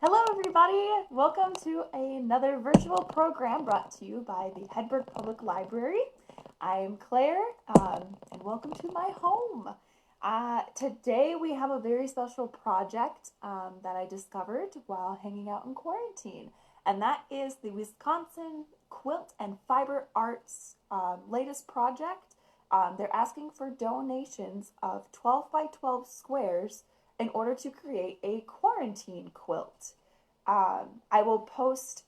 Hello everybody! Welcome to another virtual program brought to you by the Hedberg Public Library. I'm Claire and welcome to my home. Today we have a very special project that I discovered while hanging out in quarantine, and that is the Wisconsin Quilt and Fiber Arts latest project. They're asking for donations of 12 by 12 squares in order to create a quarantine quilt. I will post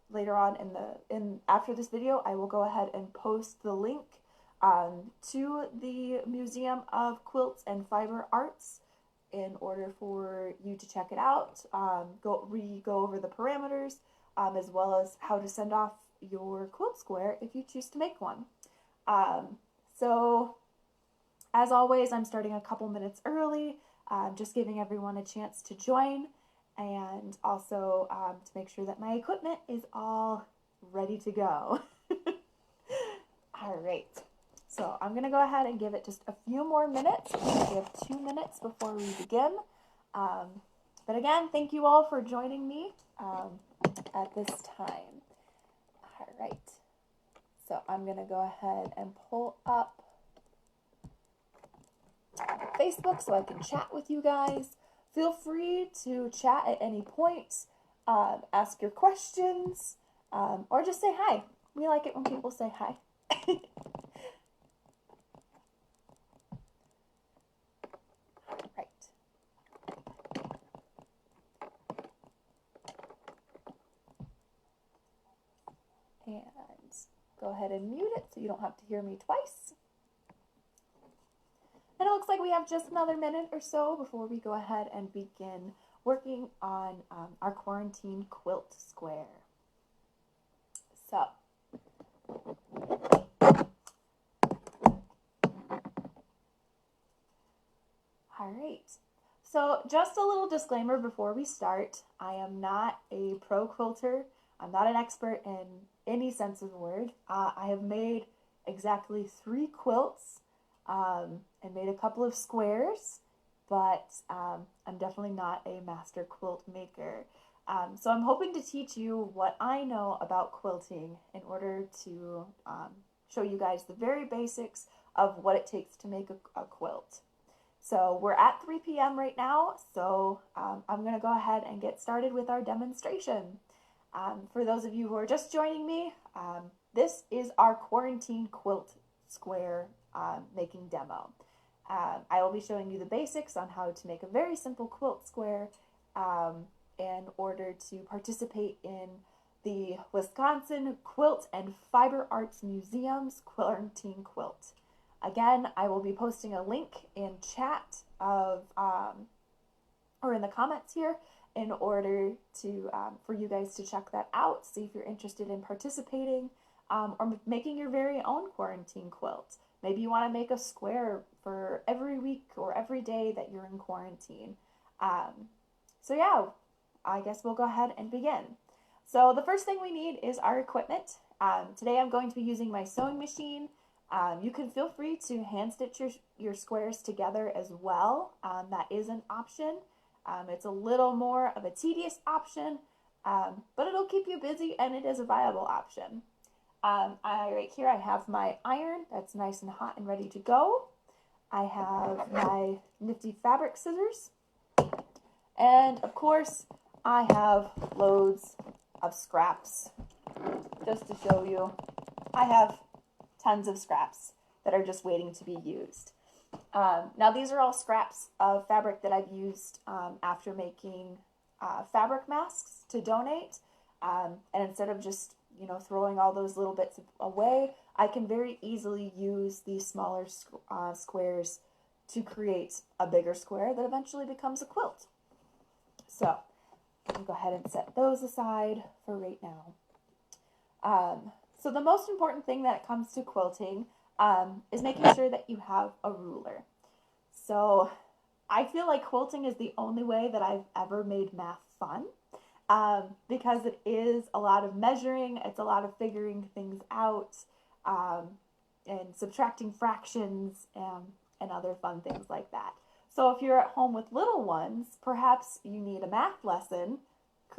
later on after this video. I will go ahead and post the link to the Museum of Quilts and Fiber Arts in order for you to check it out. Go over the parameters as well as how to send off your quilt square if you choose to make one. So as always, I'm starting a couple minutes early. Just giving everyone a chance to join, and also to make sure that my equipment is all ready to go. All right, so I'm gonna go ahead and give it just a few more minutes. We have 2 minutes before we begin. But again, thank you all for joining me at this time. All right, so I'm gonna go ahead and pull up Facebook so I can chat with you guys. Feel free to chat at any point, ask your questions, or just say hi. We like it when people say hi. Right. And go ahead and mute it so you don't have to hear me twice. And it looks like we have just another minute or so before we go ahead and begin working on our quarantine quilt square. So, all right. So just a little disclaimer before we start. I am not a pro quilter. I'm not an expert in any sense of the word. I have made exactly 3 quilts. And made a couple of squares, but I'm definitely not a master quilt maker. So I'm hoping to teach you what I know about quilting in order to show you guys the very basics of what it takes to make a quilt. So we're at 3 p.m. right now, so I'm going to go ahead and get started with our demonstration. For those of you who are just joining me, this is our quarantine quilt square making demo. I will be showing you the basics on how to make a very simple quilt square in order to participate in the Wisconsin Quilt and Fiber Arts Museum's quarantine quilt. Again, I will be posting a link in chat or in the comments here in order to for you guys to check that out, see if you're interested in participating or making your very own quarantine quilt. Maybe you want to make a square for every week or every day that you're in quarantine. So yeah, I guess we'll go ahead and begin. So the first thing we need is our equipment. Today I'm going to be using my sewing machine. You can feel free to hand stitch your squares together as well. That is an option. It's a little more of a tedious option, but it'll keep you busy and it is a viable option. Right here I have my iron that's nice and hot and ready to go. I have my nifty fabric scissors. And of course, I have loads of scraps. Just to show you, I have tons of scraps that are just waiting to be used. Now these are all scraps of fabric that I've used after making fabric masks to donate. And instead of just throwing all those little bits away, I can very easily use these smaller squares to create a bigger square that eventually becomes a quilt. So I'm going to go ahead and set those aside for right now. So the most important thing that it comes to quilting is making sure that you have a ruler. So I feel like quilting is the only way that I've ever made math fun. Because it is a lot of measuring, it's a lot of figuring things out, and subtracting fractions and other fun things like that. So if you're at home with little ones, perhaps you need a math lesson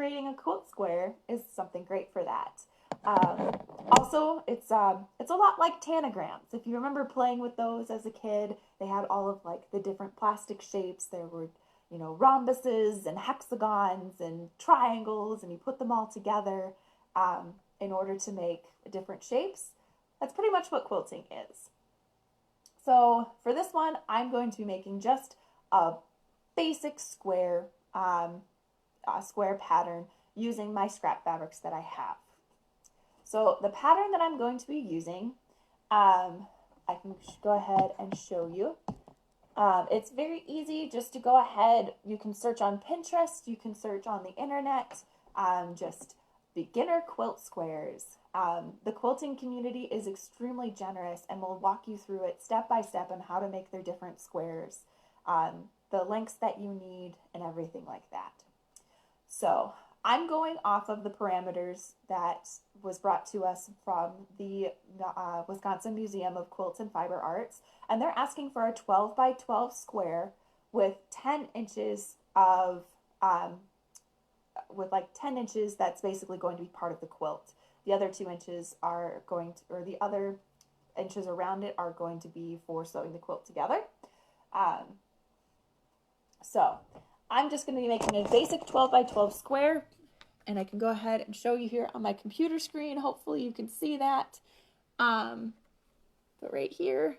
creating a quilt square is something great for that. Also, it's a lot like tanagrams. If you remember playing with those as a kid, they had all of like the different plastic shapes. There were, you know, rhombuses and hexagons and triangles, and you put them all together in order to make different shapes. That's pretty much what quilting is. So for this one, I'm going to be making just a basic square pattern using my scrap fabrics that I have. So the pattern that I'm going to be using, I can go ahead and show you. It's very easy just to go ahead. You can search on Pinterest, you can search on the internet, just beginner quilt squares. The quilting community is extremely generous and will walk you through it step by step on how to make their different squares, the lengths that you need, and everything like that. So I'm going off of the parameters that was brought to us from the Wisconsin Museum of Quilts and Fiber Arts, and they're asking for a 12 by 12 square with 10 inches of with like 10 inches that's basically going to be part of the quilt. The other 2 inches are going to, or the other inches around it are going to be for sewing the quilt together. So I'm just going to be making a basic 12 by 12 square, and I can go ahead and show you here on my computer screen. Hopefully you can see that. But right here,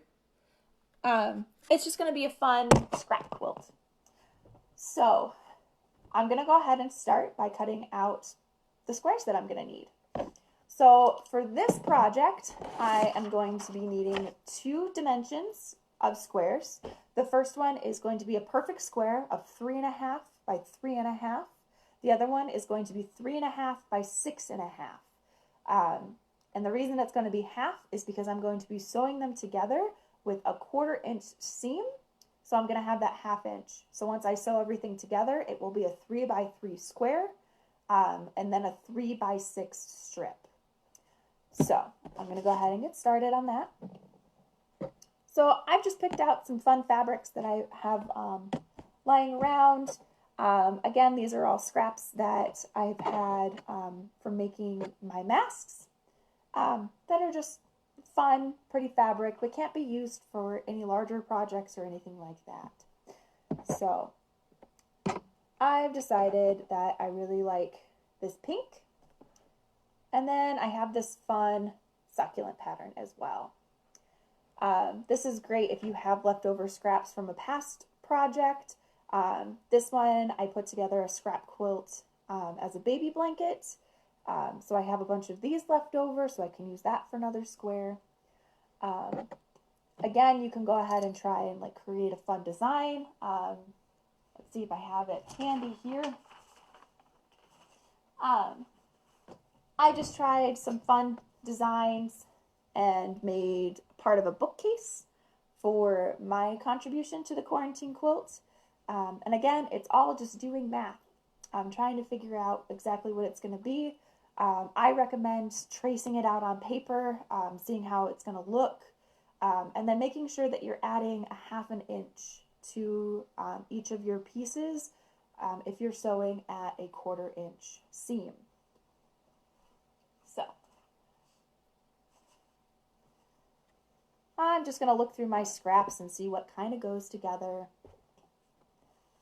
it's just going to be a fun scrap quilt. So I'm going to go ahead and start by cutting out the squares that I'm going to need. So for this project, I am going to be needing 2 dimensions of squares. The first one is going to be a perfect square of 3.5 by 3.5. The other one is going to be 3.5 by 6.5. And the reason it's going to be half is because I'm going to be sewing them together with a 1/4 inch seam. So I'm going to have that 1/2 inch. So once I sew everything together, it will be a 3 by 3 square, and then a 3 by 6 strip. So I'm going to go ahead and get started on that. So I've just picked out some fun fabrics that I have lying around. Again, these are all scraps that I've had from making my masks that are just fun, pretty fabric, but can't be used for any larger projects or anything like that. So I've decided that I really like this pink. And then I have this fun succulent pattern as well. This is great if you have leftover scraps from a past project. This one, I put together a scrap quilt as a baby blanket. So I have a bunch of these left over, so I can use that for another square. Again, you can go ahead and try and like create a fun design. Let's see if I have it handy here. I just tried some fun designs and made part of a bookcase for my contribution to the quarantine quilt. And again, it's all just doing math. I'm trying to figure out exactly what it's going to be. I recommend tracing it out on paper, seeing how it's going to look, and then making sure that you're adding a 1/2 inch to each of your pieces if you're sewing at a 1/4 inch seam. So I'm just going to look through my scraps and see what kind of goes together.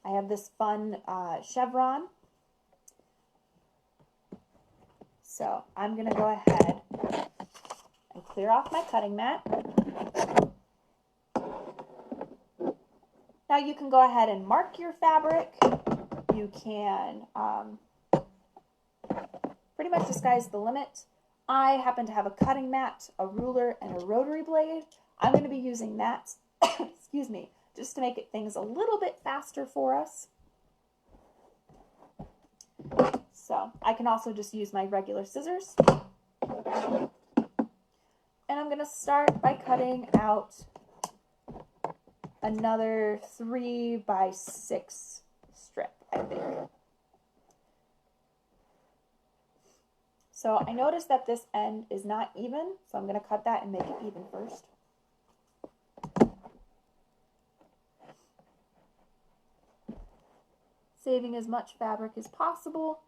I have this fun chevron. So I'm going to go ahead and clear off my cutting mat. Now you can go ahead and mark your fabric. You can pretty much the sky's the limit. I happen to have a cutting mat, a ruler, and a rotary blade. I'm going to be using that, excuse me, just to make things a little bit faster for us. So I can also just use my regular scissors. And I'm going to start by cutting out another 3 by 6 strip, I think. So I noticed that this end is not even, so I'm going to cut that and make it even first. Saving as much fabric as possible.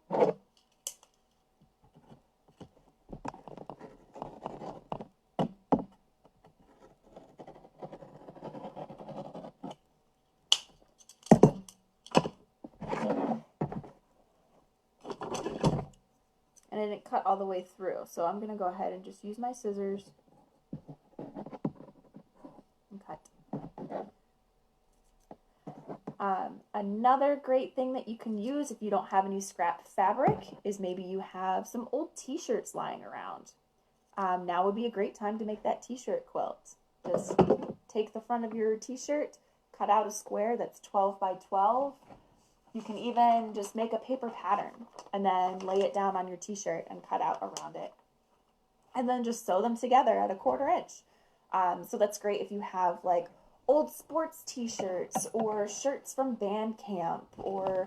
and it didn't cut all the way through. So I'm going to go ahead and just use my scissors and cut. Another great thing that you can use if you don't have any scrap fabric is maybe you have some old t-shirts lying around. Now would be a great time to make that t-shirt quilt. Just take the front of your t-shirt, cut out a square that's 12 by 12. You can even just make a paper pattern and then lay it down on your t-shirt and cut out around it. And then just sew them together at a 1/4 inch. So that's great if you have like old sports t-shirts or shirts from band camp or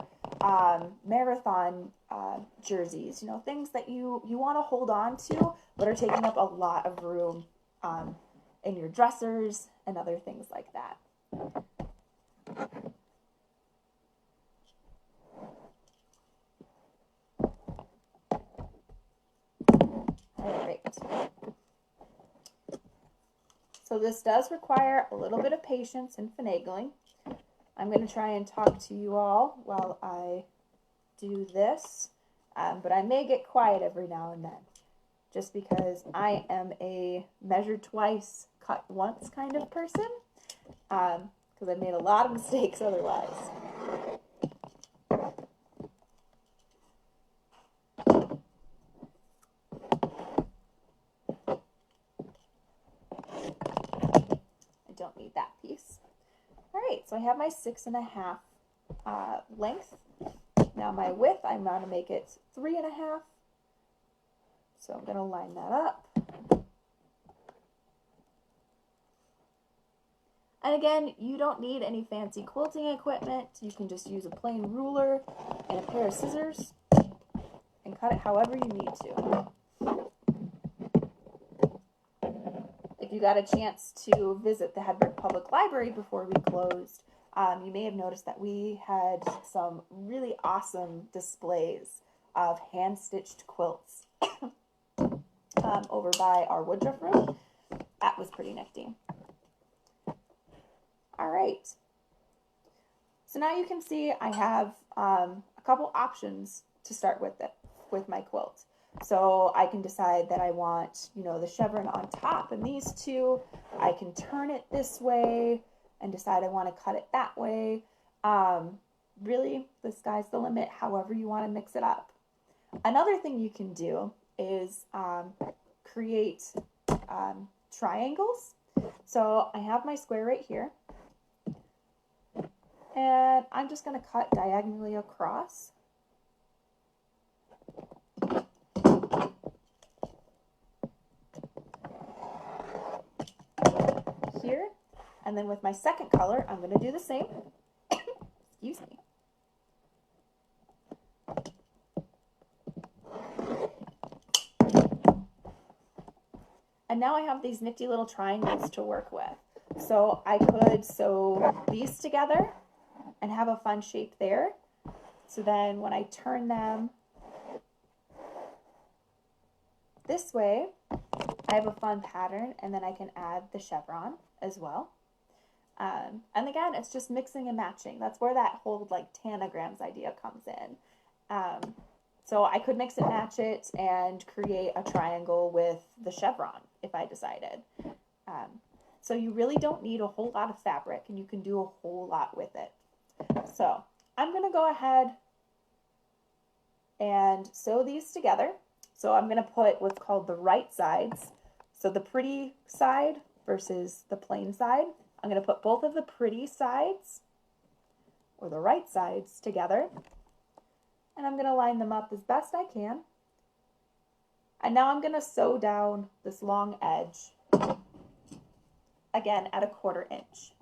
marathon jerseys, you know, things that you want to hold on to but are taking up a lot of room in your dressers and other things like that. All right. So this does require a little bit of patience and finagling. I'm going to try and talk to you all while I do this, but I may get quiet every now and then, just because I am a measure twice, cut once kind of person, because I've made a lot of mistakes otherwise. Don't need that piece. All right, so I have my 6.5 length. Now my width, I'm going to make it 3.5. So I'm going to line that up. And again, you don't need any fancy quilting equipment. You can just use a plain ruler and a pair of scissors and cut it however you need to. If you got a chance to visit the Hedberg Public Library before we closed, you may have noticed that we had some really awesome displays of hand-stitched quilts over by our woodruff room. That was pretty nifty. All right. So now you can see I have a couple options to start with my quilt. So I can decide that I want, you know, the chevron on top and these two. I can turn it this way and decide I want to cut it that way. Really, the sky's the limit, however you want to mix it up. Another thing you can do is create triangles. So I have my square right here. And I'm just going to cut diagonally across. Here, and then with my second color, I'm going to do the same. Excuse me. And now I have these nifty little triangles to work with. So I could sew these together and have a fun shape there. So then when I turn them this way, I have a fun pattern, and then I can add the chevron as well. And again, it's just mixing and matching. That's where that whole like tanagrams idea comes in. So I could mix and match it and create a triangle with the chevron if I decided. So you really don't need a whole lot of fabric, and you can do a whole lot with it. So I'm going to go ahead and sew these together. So I'm going to put what's called the right sides. So the pretty side versus the plain side. I'm going to put both of the pretty sides, or the right sides, together. And I'm going to line them up as best I can. And now I'm going to sew down this long edge, again at a 1/4 inch.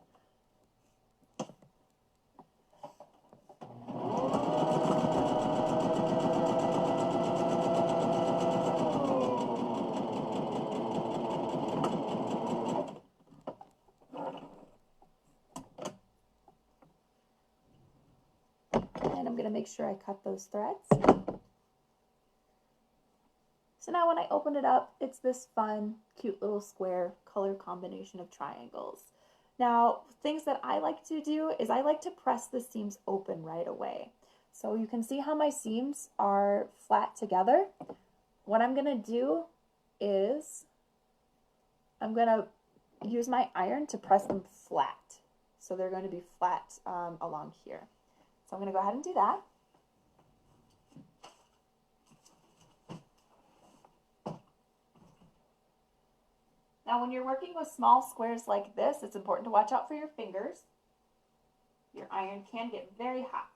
And I'm going to make sure I cut those threads. So now when I open it up, it's this fun, cute little square color combination of triangles. Now, things that I like to do is I like to press the seams open right away. So you can see how my seams are flat together. what I'm going to do is I'm going to use my iron to press them flat. So they're going to be flat along here. So I'm going to go ahead and do that. Now when you're working with small squares like this, it's important to watch out for your fingers. Your iron can get very hot.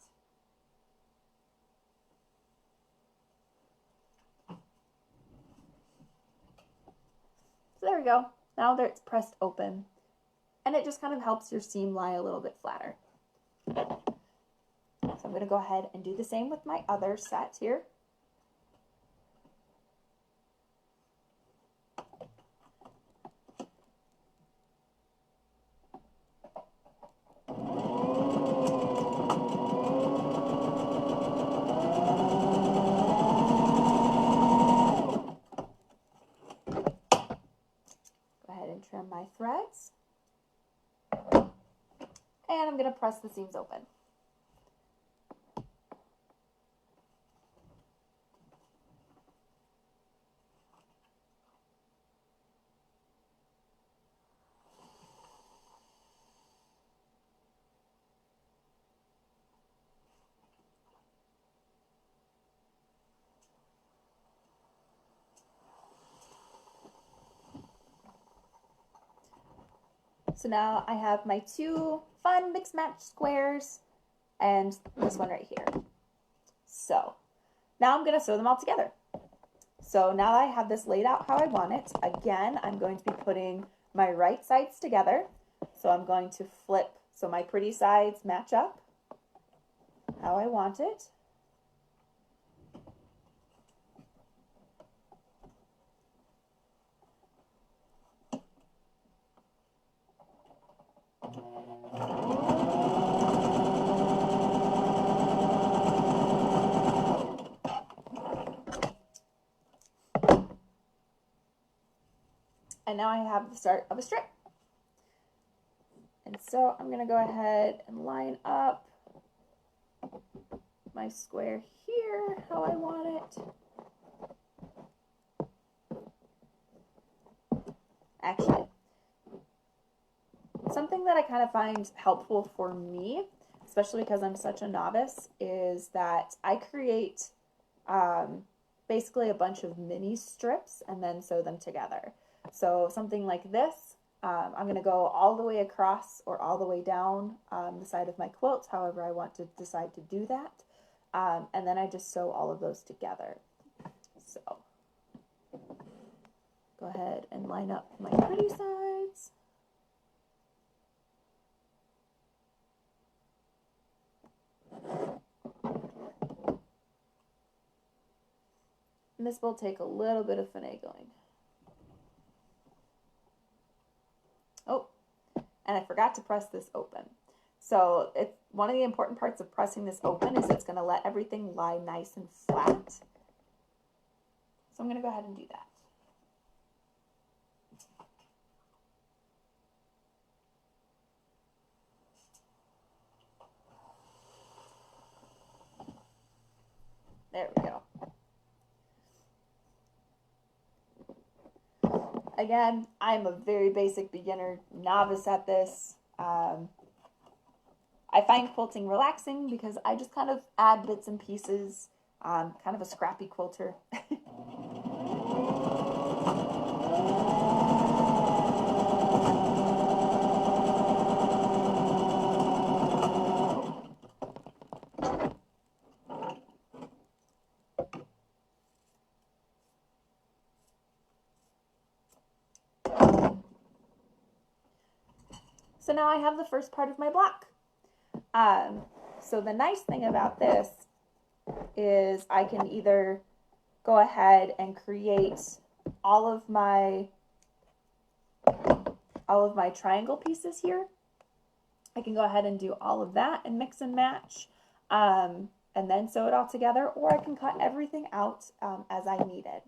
So there we go. Now that it's pressed open, and it just kind of helps your seam lie a little bit flatter. So I'm going to go ahead and do the same with my other set here. Trim my threads, and I'm going to press the seams open. So now I have my two fun mix match squares and this one right here. So now I'm going to sew them all together. So now that I have this laid out how I want it, again, I'm going to be putting my right sides together. So I'm going to flip so my pretty sides match up how I want it. And now I have the start of a strip. And so I'm going to go ahead and line up my square here how I want it. Actually, something that I kind of find helpful for me, especially because I'm such a novice, is that I create basically a bunch of mini strips and then sew them together. So something like this, I'm going to go all the way across or all the way down the side of my quilt, however I want to decide to do that. And then I just sew all of those together. So go ahead and line up my pretty sides. And this will take a little bit of finagling. Oh, and I forgot to press this open. So one of the important parts of pressing this open is it's going to let everything lie nice and flat. So I'm going to go ahead and do that. There we go. Again, I'm a very basic beginner, novice at this. I find quilting relaxing because I just kind of add bits and pieces, kind of a scrappy quilter. So now I have the first part of my block. So the nice thing about this is I can either go ahead and create all of my triangle pieces here. I can go ahead and do all of that and mix and match and then sew it all together, or I can cut everything out as I need it.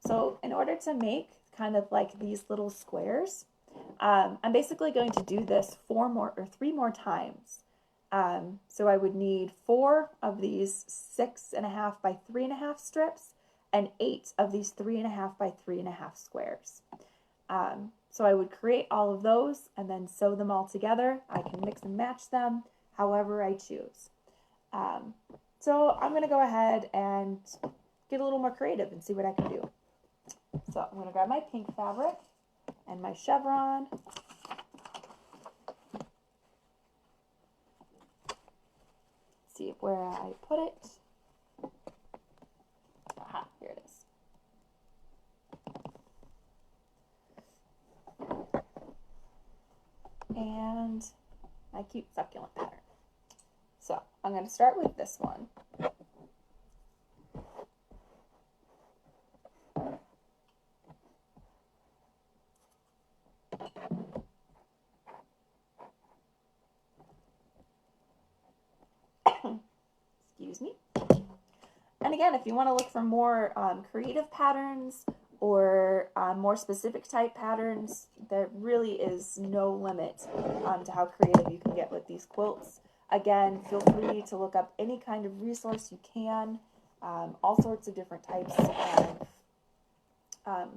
So in order to make kind of like these little squares, I'm basically going to do this 3 more times. So I would need 4 of these 6.5 by 3.5 strips, and 8 of these 3.5 by 3.5 squares. So I would create all of those and then sew them all together. I can mix and match them however I choose. So I'm going to go ahead and get a little more creative and see what I can do. So I'm going to grab my pink fabric and my chevron. See where I put it. Aha, here it is. And my cute succulent pattern. So I'm going to start with this one. Excuse me. And again, if you want to look for more creative patterns or more specific type patterns, there really is no limit to how creative you can get with these quilts. Again, feel free to look up any kind of resource you can. All sorts of different types of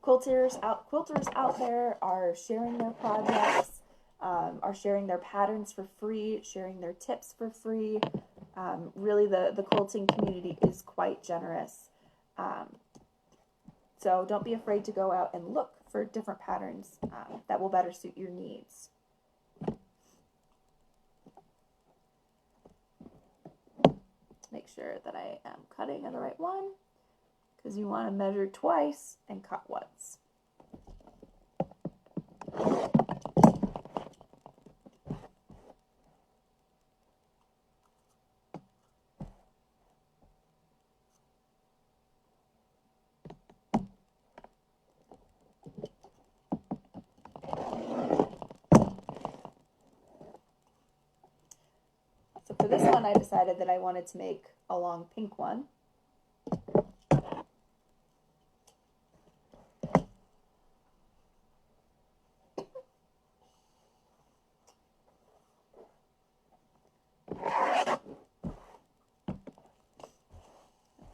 quilters out there are sharing their projects, are sharing their patterns for free, sharing their tips for free. Really, the quilting community is quite generous. So don't be afraid to go out and look for different patterns that will better suit your needs. Make sure that I am cutting in the right one, because you want to measure twice and cut once. So for this one, I decided that I wanted to make a long pink one.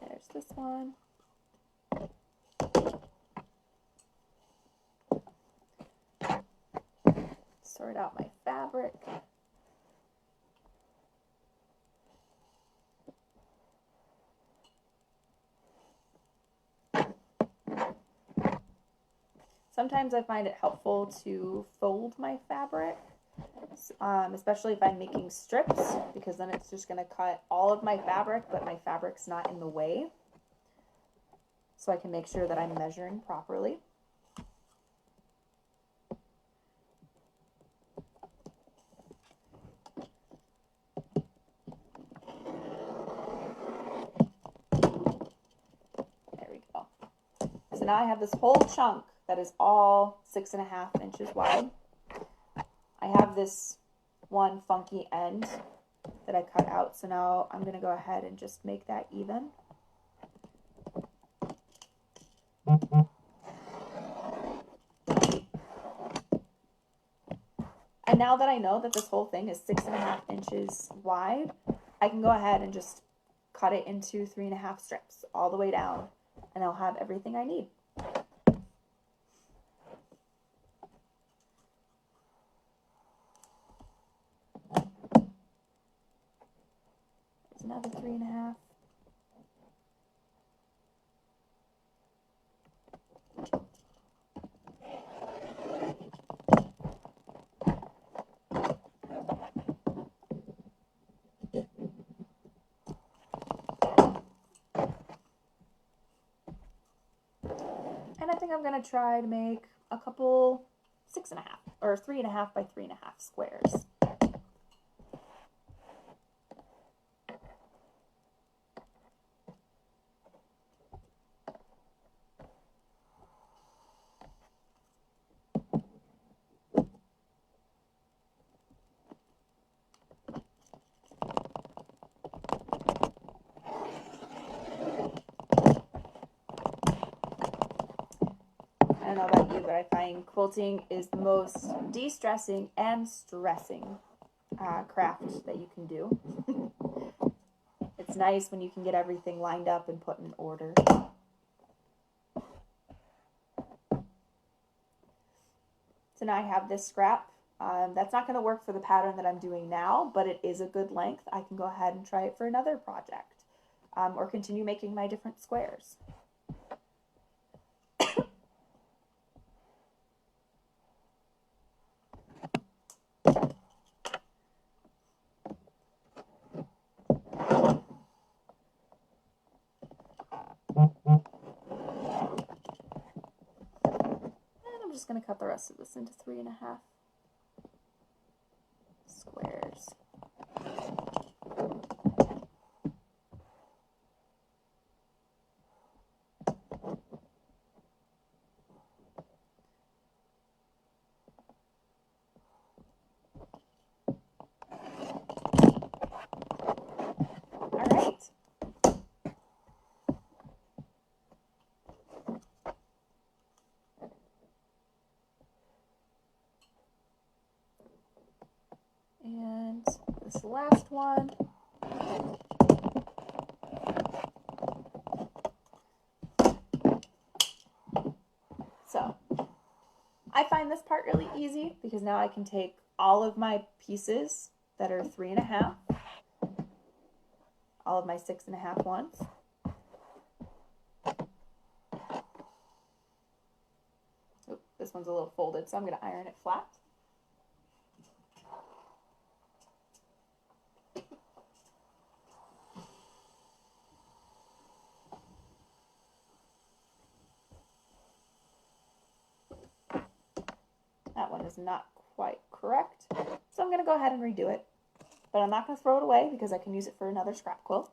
There's this one. Sort out my fabric. Sometimes I find it helpful to fold my fabric, especially if I'm making strips, because then it's just going to cut all of my fabric, but my fabric's not in the way. So I can make sure that I'm measuring properly. There we go. So now I have this whole chunk that is all 6.5 inches wide. I have this one funky end that I cut out, so now I'm going to go ahead and just make that even. And now that I know that this whole thing is 6.5 inches wide, I can go ahead and just cut it into 3.5 strips all the way down, and I'll have everything I need. There's another 3.5. And I think I'm going to try to make a couple 6.5 or 3.5 by 3.5 squares. I don't know about you, but I find quilting is the most de-stressing and stressing craft that you can do. It's nice when you can get everything lined up and put in order. and I have this scrap. That's not going to work for the pattern that I'm doing now, but it is a good length. I can go ahead and try it for another project, or continue making my different squares. I'm just going to cut the rest of this into 3.5 squares. All right. And this last one. So I find this part really easy because now I can take all of my pieces that are 3.5, all of my 6.5 ones. Oop, this one's a little folded, so I'm going to iron it flat. That one is not quite correct, so I'm going to go ahead and redo it. But I'm not going to throw it away because I can use it for another scrap quilt.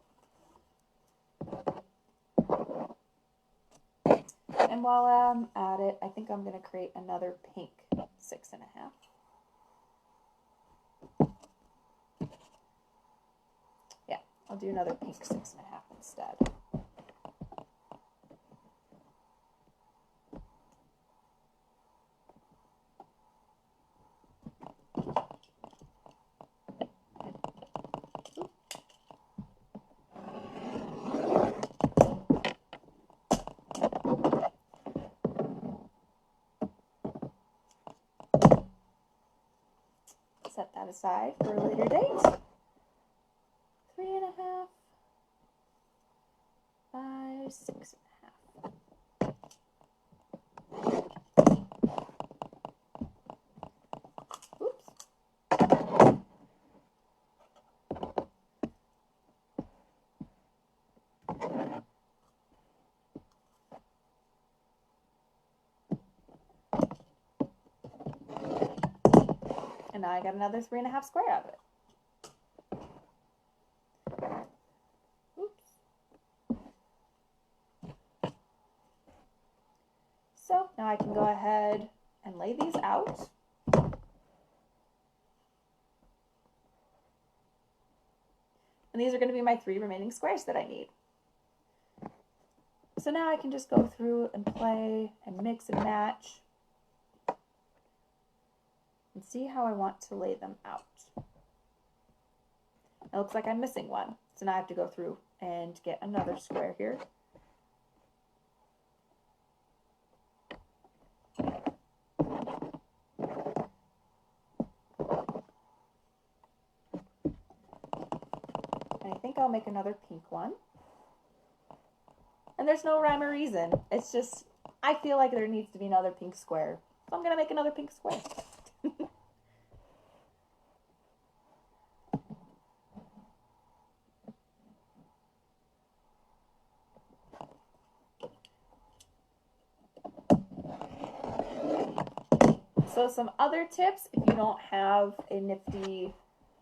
And while I'm at it, I think I'm going to create another pink 6.5. Yeah, I'll do another pink 6.5 instead. Set that aside for a later date. 3.5 by 6.5. Oops. And now I got another 3.5 square out of it. Oops. So now I can go ahead and lay these out. And these are going to be my 3 remaining squares that I need. So now I can just go through and play and mix and match and see how I want to lay them out. It looks like I'm missing one, so now I have to go through and get another square here. And I think I'll make another pink one. And there's no rhyme or reason. It's just, I feel like there needs to be another pink square. So I'm going to make another pink square. So some other tips, if you don't have a nifty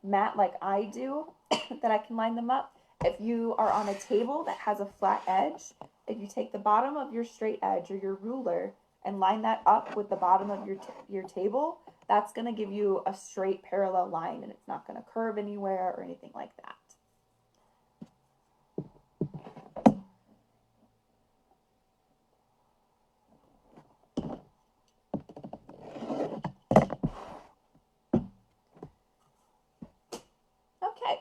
mat like I do, that I can line them up. If you are on a table that has a flat edge, if you take the bottom of your straight edge or your ruler and line that up with the bottom of your table, that's going to give you a straight parallel line and it's not going to curve anywhere or anything like that. Okay.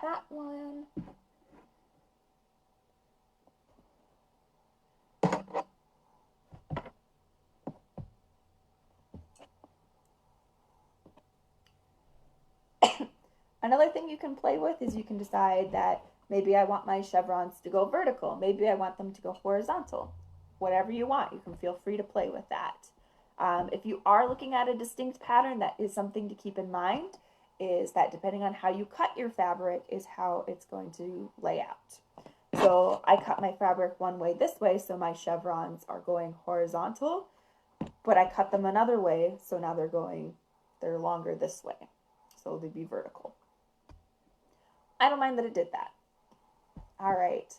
that one. Another thing you can play with is you can decide that maybe I want my chevrons to go vertical. Maybe I want them to go horizontal. Whatever you want, you can feel free to play with that. If you are looking at a distinct pattern, that is something to keep in mind, is that depending on how you cut your fabric is how it's going to lay out. So I cut my fabric one way this way, so my chevrons are going horizontal, but I cut them another way, so now they're longer this way, so they'd be vertical. I don't mind that it did that. All right.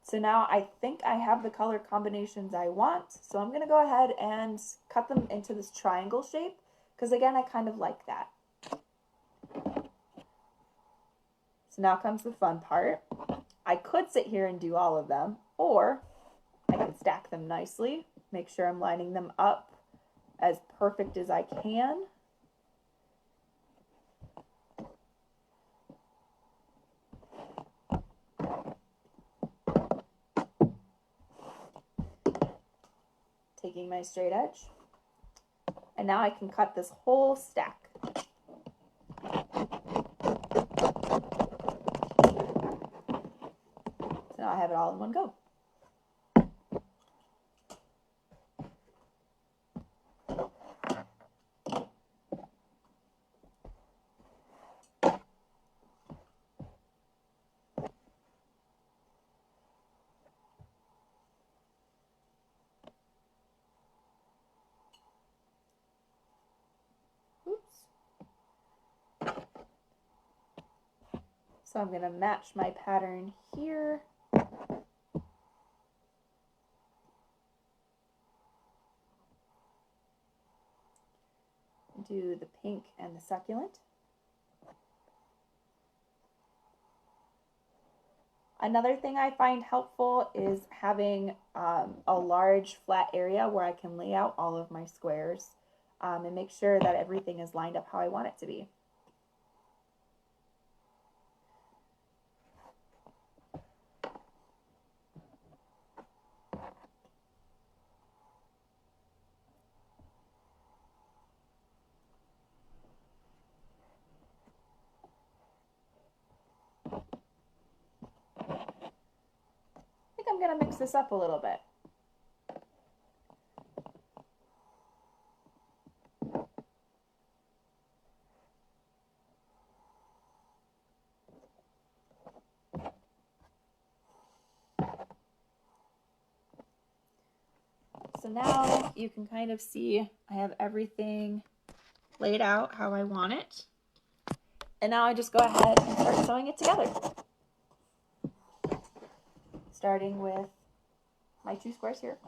So now I think I have the color combinations I want. So I'm going to go ahead and cut them into this triangle shape because again, I kind of like that. So now comes the fun part. I could sit here and do all of them, or I could stack them nicely, make sure I'm lining them up as perfect as I can. Taking my straight edge, and now I can cut this whole stack. So now I have it all in one go. So I'm going to match my pattern here. Do the pink and the succulent. Another thing I find helpful is having a large flat area where I can lay out all of my squares and make sure that everything is lined up how I want it to be. I'm going to mix this up a little bit. So now you can kind of see I have everything laid out how I want it. And now I just go ahead and start sewing it together. Starting with my 2 squares here.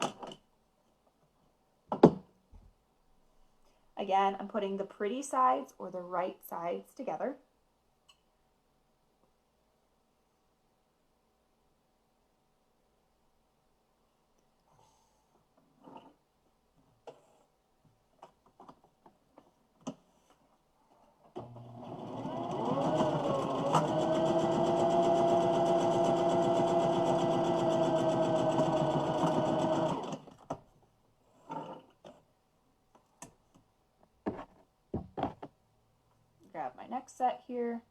Again, I'm putting the pretty sides or the right sides together. Grab my next set here.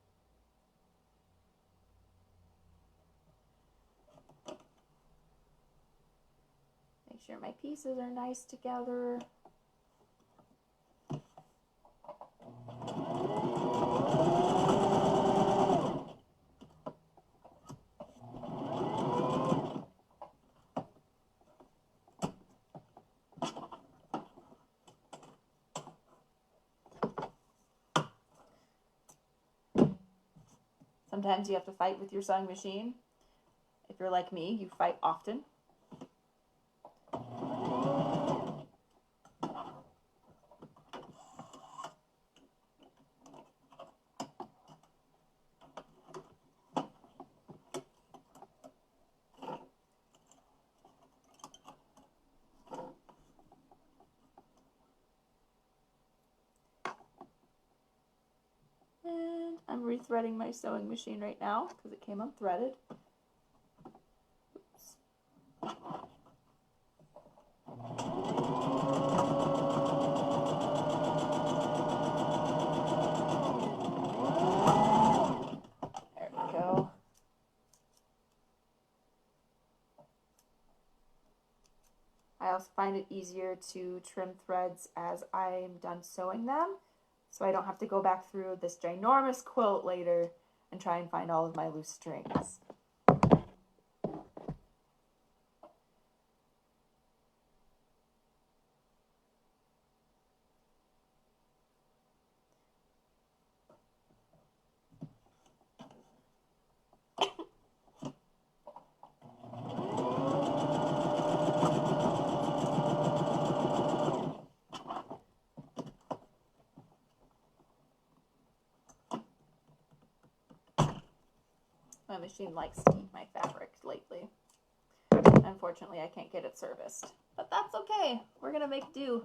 Make sure my pieces are nice together. Sometimes you have to fight with your sewing machine. If you're like me, you fight often. I'm rethreading my sewing machine right now because it came unthreaded. Oops. There we go. I also find it easier to trim threads as I'm done sewing them, so I don't have to go back through this ginormous quilt later and try and find all of my loose strings. My machine likes to eat my fabric lately. Unfortunately, I can't get it serviced, but that's okay. We're gonna make do.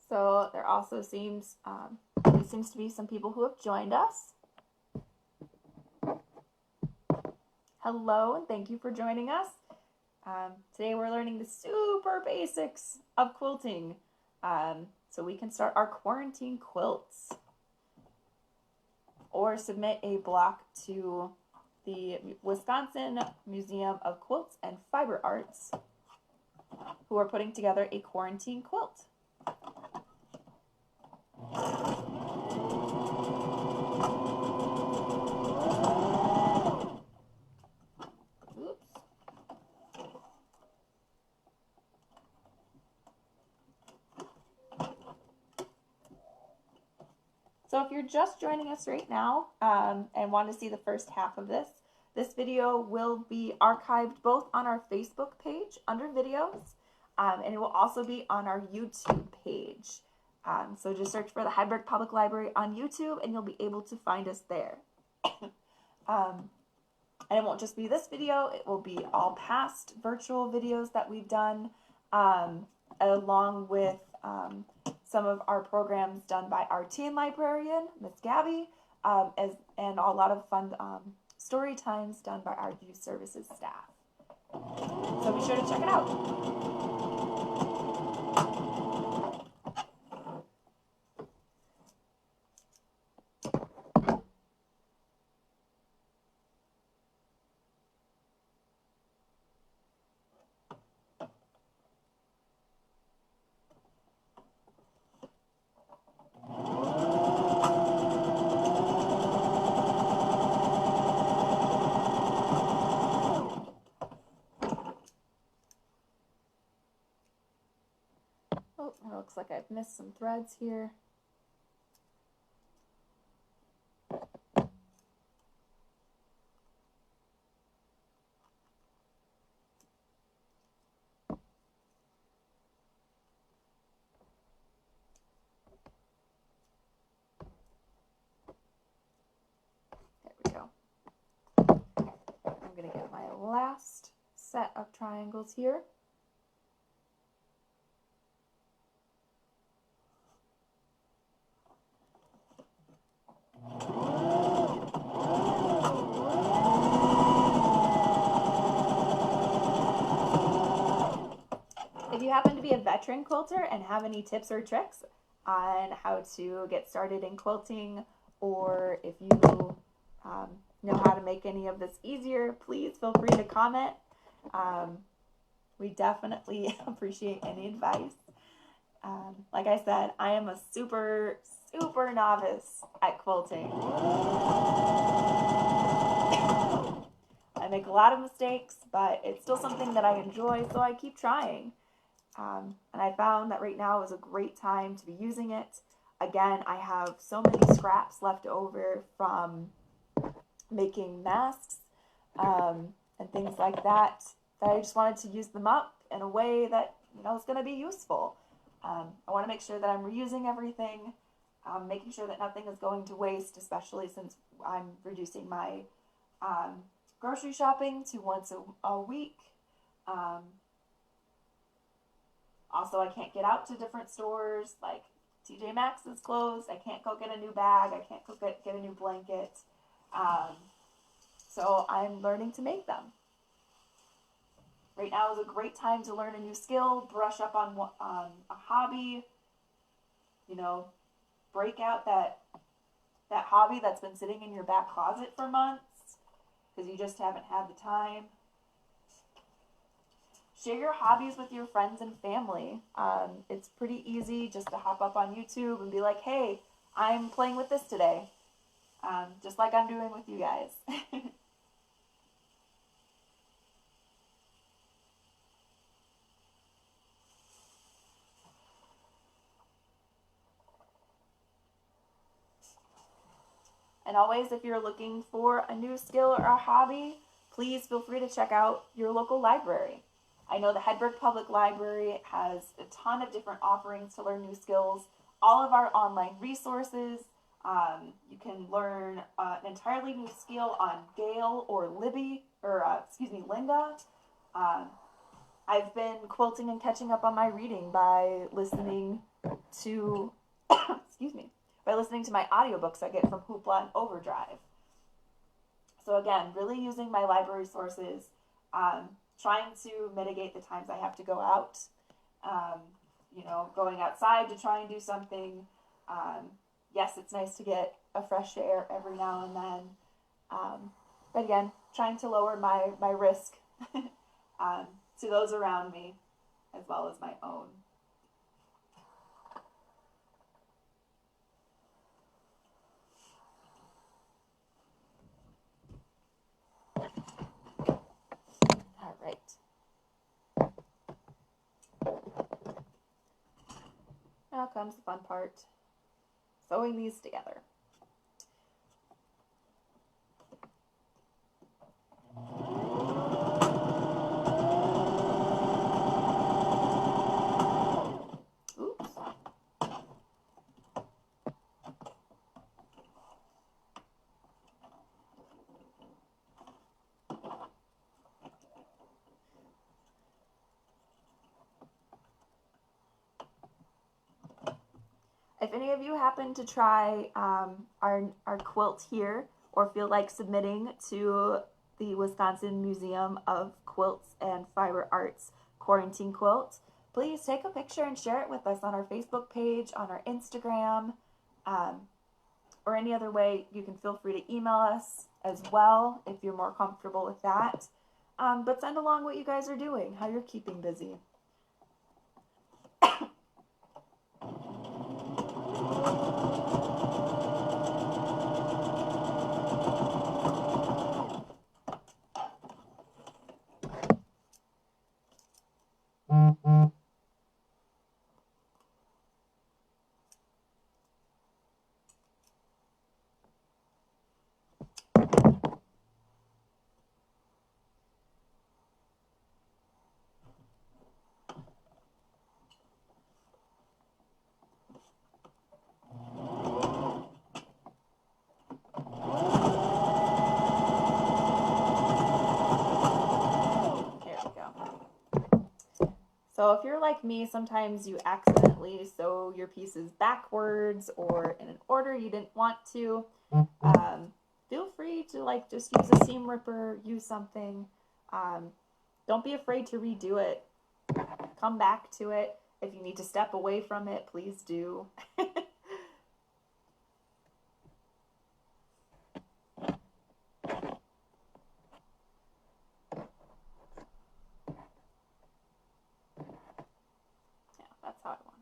So there also seems to be some people who have joined us. Hello, and thank you for joining us. Today we're learning the super basics of quilting, so we can start our quarantine quilts or submit a block to the Wisconsin Museum of Quilts and Fiber Arts, who are putting together a quarantine quilt. So if you're just joining us right now and want to see the first half of this video will be archived both on our Facebook page under videos, and it will also be on our YouTube page. So just search for the Heidelberg Public Library on YouTube and you'll be able to find us there. And it won't just be this video, it will be all past virtual videos that we've done, along with some of our programs done by our teen librarian, Miss Gabby, and a lot of fun story times done by our youth services staff. So be sure to check it out. Oh, it looks like I've missed some threads here. There we go. I'm going to get my last set of triangles here. If you happen to be a veteran quilter and have any tips or tricks on how to get started in quilting, or if you know how to make any of this easier, please feel free to comment. We definitely appreciate any advice. Like I said, I am a super novice at quilting. I make a lot of mistakes, but it's still something that I enjoy, so I keep trying. And I found that right now is a great time to be using it. Again, I have so many scraps left over from making masks and things like that, that I just wanted to use them up in a way that, you know, is going to be useful. I want to make sure that I'm reusing everything, making sure that nothing is going to waste, especially since I'm reducing my grocery shopping to once a week. Also, I can't get out to different stores, like TJ Maxx is closed. I can't go get a new bag. I can't go get a new blanket. So I'm learning to make them. Right now is a great time to learn a new skill, brush up on a hobby, you know, break out that hobby that's been sitting in your back closet for months because you just haven't had the time. Share your hobbies with your friends and family. It's pretty easy just to hop up on YouTube and be like, hey, I'm playing with this today. Just like I'm doing with you guys. And always, if you're looking for a new skill or a hobby, please feel free to check out your local library. I know the Hedberg Public Library has a ton of different offerings to learn new skills. All of our online resources, you can learn an entirely new skill on Gale or Linda. I've been quilting and catching up on my reading by listening to, by listening to my audiobooks I get from Hoopla and Overdrive. So again, really using my library sources, trying to mitigate the times I have to go out, going outside to try and do something. Yes, it's nice to get a fresh air every now and then. But again, trying to lower my risk to those around me as well as my own. All right. Now comes the fun part, sewing these together. Oops. If any of you happen to try our quilt here or feel like submitting to the Wisconsin Museum of Quilts and Fiber Arts quarantine quilt, please take a picture and share it with us on our Facebook page, on our Instagram, or any other way. You can feel free to email us as well if you're more comfortable with that. But send along what you guys are doing, how you're keeping busy. So if you're like me, sometimes you accidentally sew your pieces backwards or in an order you didn't want to. Feel free to just use a seam ripper, use something. Don't be afraid to redo it. Come back to it. If you need to step away from it, please do. How I want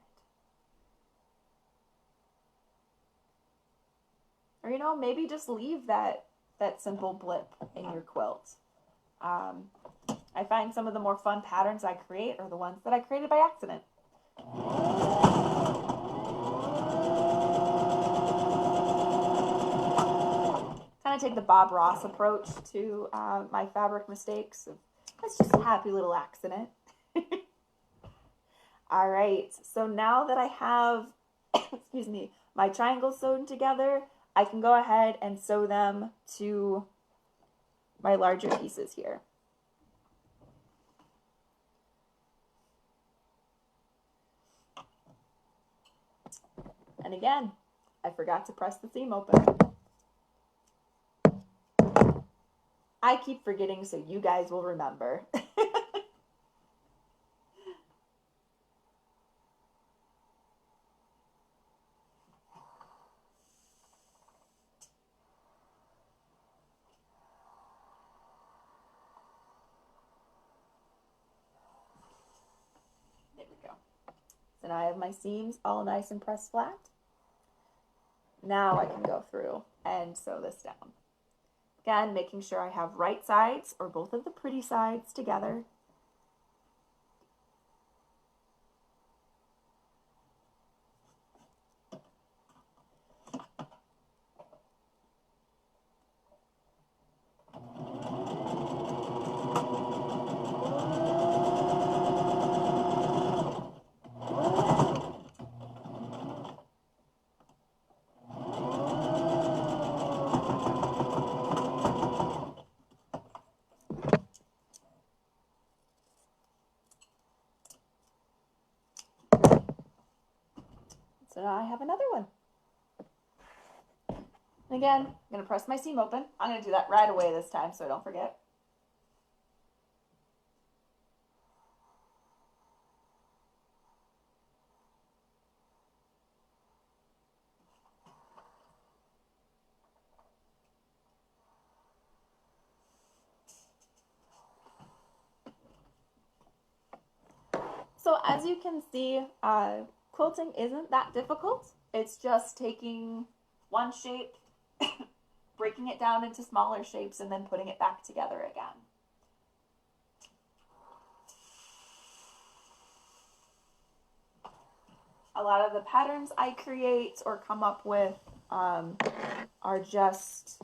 it. Or maybe just leave that simple blip in your quilt. I find some of the more fun patterns I create are the ones that I created by accident. Kind of take the Bob Ross approach to my fabric mistakes. It's just a happy little accident. All right, so now that I have, excuse me, my triangles sewn together, I can go ahead and sew them to my larger pieces here. And again, I forgot to press the seam open. I keep forgetting, so you guys will remember. There we go. So now I have my seams all nice and pressed flat. Now I can go through and sew this down. Again, making sure I have right sides or both of the pretty sides together. So now I have another one. And again, I'm going to press my seam open. I'm going to do that right away this time so I don't forget. So as you can see, quilting isn't that difficult. It's just taking one shape, breaking it down into smaller shapes, and then putting it back together again. A lot of the patterns I create or come up with are just,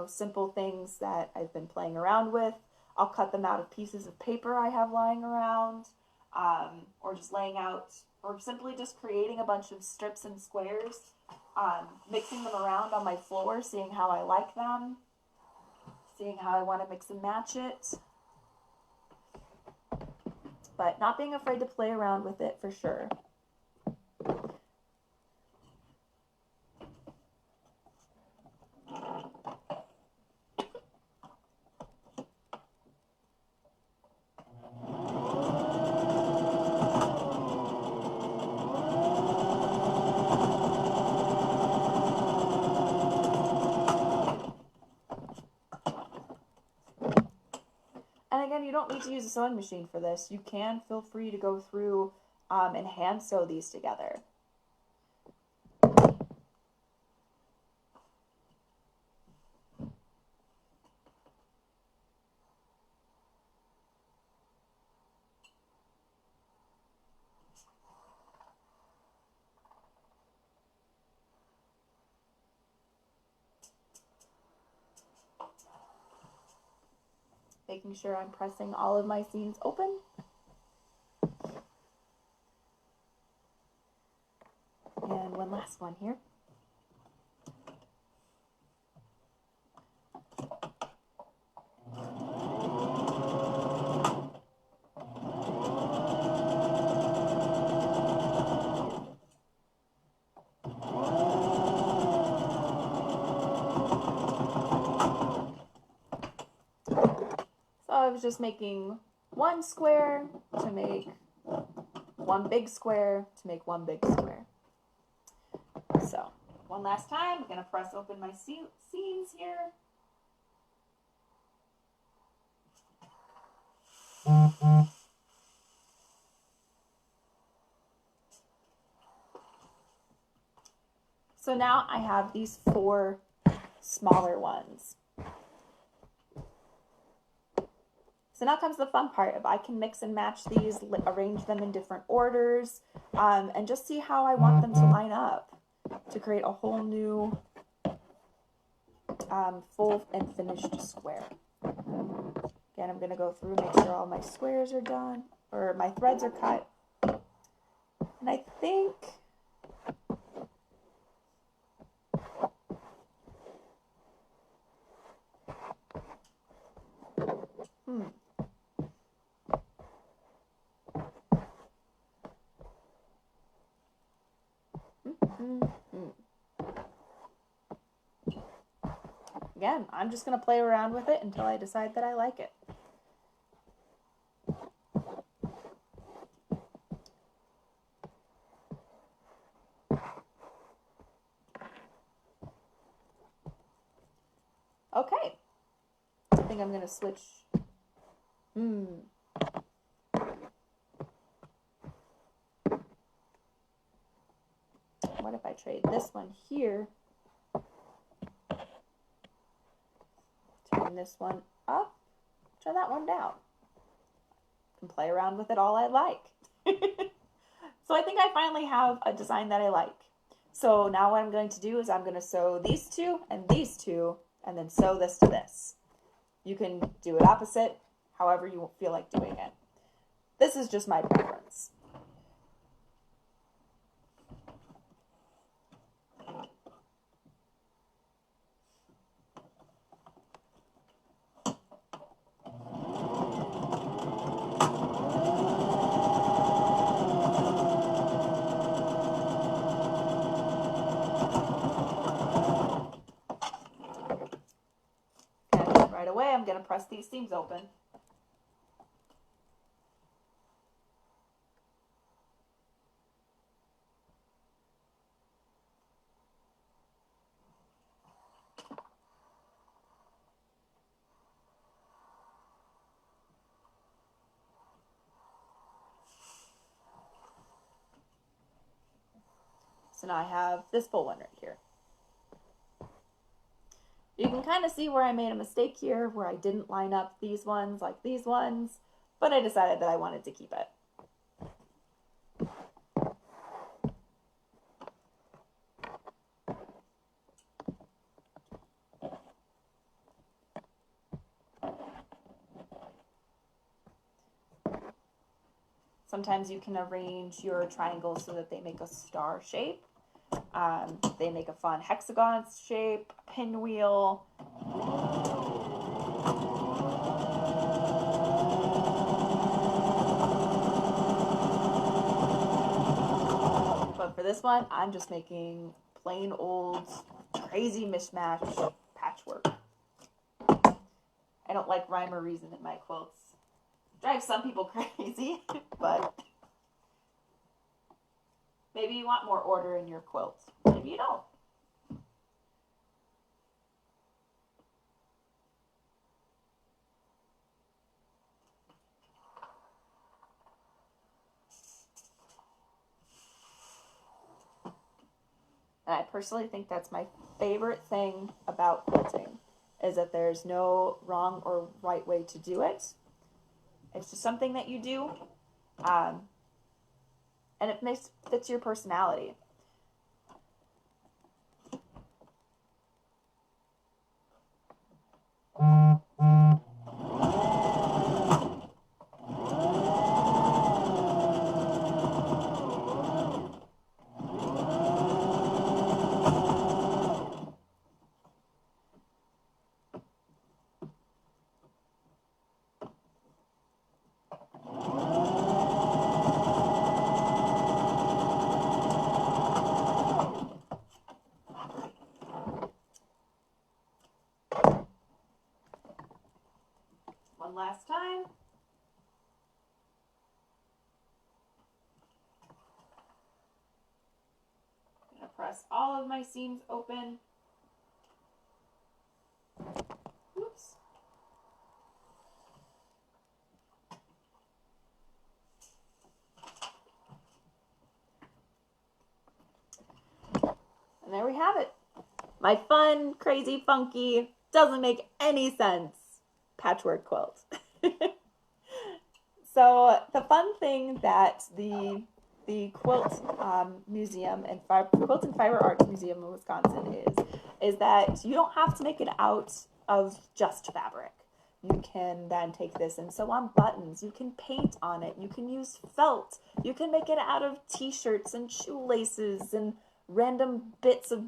simple things that I've been playing around with. I'll cut them out of pieces of paper I have lying around, or just laying out, or simply just creating a bunch of strips and squares, mixing them around on my floor, seeing how I like them, seeing how I want to mix and match it, but not being afraid to play around with it for sure. And again, you don't need to use a sewing machine for this. You can feel free to go through and hand sew these together. Making sure I'm pressing all of my seams open. And one last one here. I was just making one square to make one big square to make one big square. So one last time, I'm going to press open my seams here. So now I have these 4 smaller ones. So now comes the fun part of I can mix and match these, arrange them in different orders, and just see how I want them to line up to create a whole new full and finished square. Again, I'm going to go through and make sure all my squares are done, or my threads are cut. think Again, I'm just going to play around with it until I decide that I like it. Okay. I think I'm going to switch. What if I trade this one here? Turn this one up, turn that one down. I can play around with it all I like. So I think I finally have a design that I like. So now what I'm going to do is I'm going to sew these two, and then sew this to this. You can do it opposite, however you feel like doing it. This is just my preference. Right away, I'm going to press these seams open. So now I have this full one right here. You can kind of see where I made a mistake here, where I didn't line up these ones like these ones, but I decided that I wanted to keep it. Sometimes you can arrange your triangles so that they make a star shape. They make a fun hexagon shape, pinwheel. But for this one, I'm just making plain old crazy mishmash patchwork. I don't like rhyme or reason in my quilts. Drives some people crazy, but maybe you want more order in your quilt. Maybe you don't. And I personally think that's my favorite thing about quilting, is that there's no wrong or right way to do it. It's just something that you do, and it fits your personality. One last time. I'm going to press all of my seams open. Oops. And there we have it. My fun, crazy, funky, doesn't make any sense patchwork quilt. So the fun thing that the Quilt Museum and Quilt and Fiber Arts Museum in Wisconsin is that you don't have to make it out of just fabric. You can then take this and sew on buttons. You can paint on it. You can use felt. You can make it out of t-shirts and shoelaces and random bits of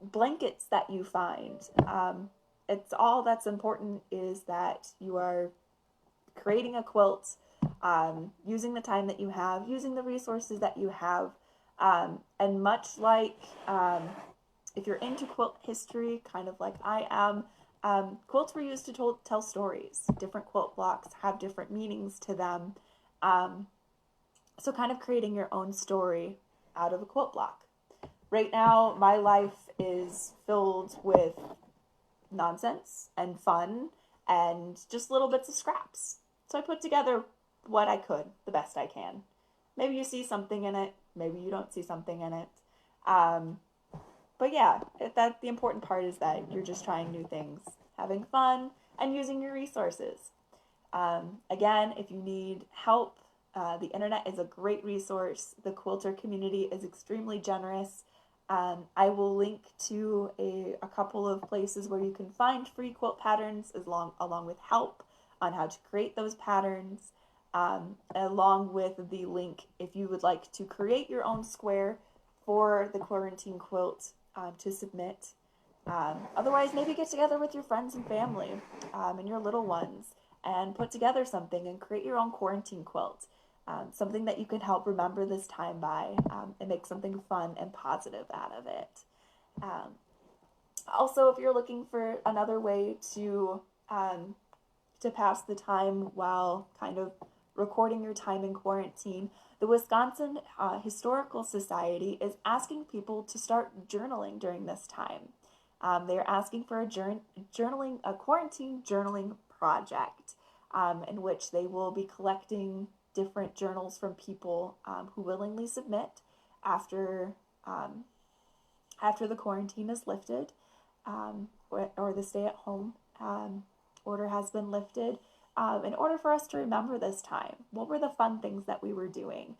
blankets that you find. It's all that's important is that you are creating a quilt, using the time that you have, using the resources that you have, and much like if you're into quilt history, kind of like I am, quilts were used to tell stories. Different quilt blocks have different meanings to them. So kind of creating your own story out of a quilt block. Right now, my life is filled with nonsense and fun and just little bits of scraps. So I put together what I could, the best I can. Maybe you see something in it. Maybe you don't see something in it. But yeah, the important part is that you're just trying new things, having fun, and using your resources. Again, if you need help, the internet is a great resource. The quilter community is extremely generous. I will link to a couple of places where you can find free quilt patterns along with help on how to create those patterns, along with the link if you would like to create your own square for the quarantine quilt to submit. Otherwise, maybe get together with your friends and family and your little ones and put together something and create your own quarantine quilt. Something that you can help remember this time by and make something fun and positive out of it. Also, if you're looking for another way to pass the time while kind of recording your time in quarantine, the Wisconsin Historical Society is asking people to start journaling during this time. They're asking for a quarantine journaling project in which they will be collecting different journals from people who willingly submit after the quarantine is lifted, or the stay-at-home order has been lifted. In order for us to remember this time, what were the fun things that we were doing?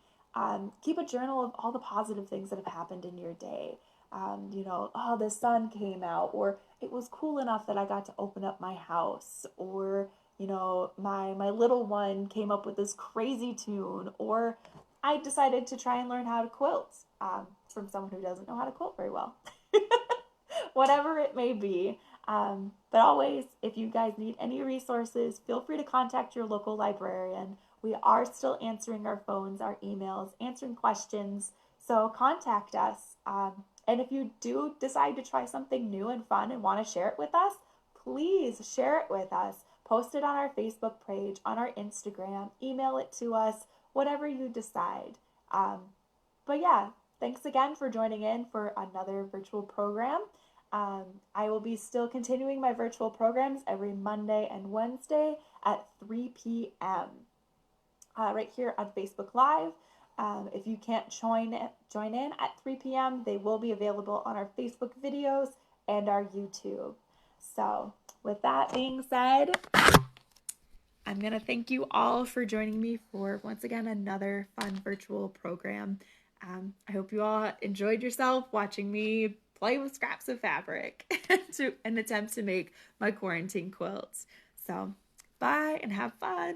Keep a journal of all the positive things that have happened in your day. Oh, the sun came out, or it was cool enough that I got to open up my house, or my little one came up with this crazy tune, or I decided to try and learn how to quilt from someone who doesn't know how to quilt very well. Whatever it may be. But always, if you guys need any resources, feel free to contact your local librarian. We are still answering our phones, our emails, answering questions. So contact us. And if you do decide to try something new and fun and want to share it with us, please share it with us. Post it on our Facebook page, on our Instagram, email it to us, whatever you decide. But yeah, thanks again for joining in for another virtual program. I will be still continuing my virtual programs every Monday and Wednesday at 3 p.m. Right here on Facebook Live. If you can't join in at 3 p.m., they will be available on our Facebook videos and our YouTube. So with that being said, I'm going to thank you all for joining me for, once again, another fun virtual program. I hope you all enjoyed yourself watching me play with scraps of fabric to an attempt to make my quarantine quilts. So bye and have fun.